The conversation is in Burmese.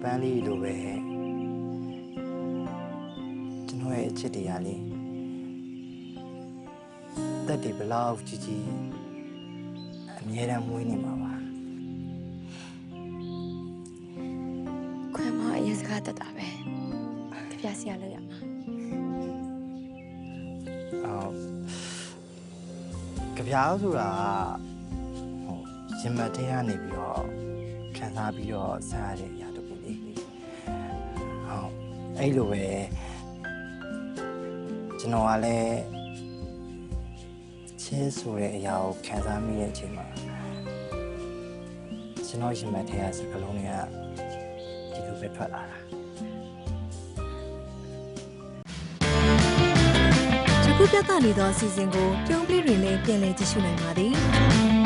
ပန်းလေးလိုပဲကျွန်တော်ရဲ့အချစ်တရားလေးတက်ဒီဘလောက်ကြီးအမြဲတမ်းမွေးနေမှာပါ ခွဲမအရင်စကားတက်တာပဲကြပြစီရလို့ရမှာ ကြပြားဆိုတာဟိုရင်မထဲကနေပြီးတော့ခံစားပြီးတော့စားရတဲ့အရာတစ်ခုလေးဟုတ်အဲ့လိုပဲကျွန်တော်ကလည်းချင်းဆိုတဲ့အရာကိုခံစားမိတဲ့အချိန်မှာကျွန်တော်ရင်မထဲကစကလုံးတွေကဒီလိုပဲထွက်လာတာ ယခုပြသနေသောအစီအစဉ်ကိုပြုံးပလေးတွင်လည်းပြန်လည်ကြည့်ရှုနိုင်ပါသည်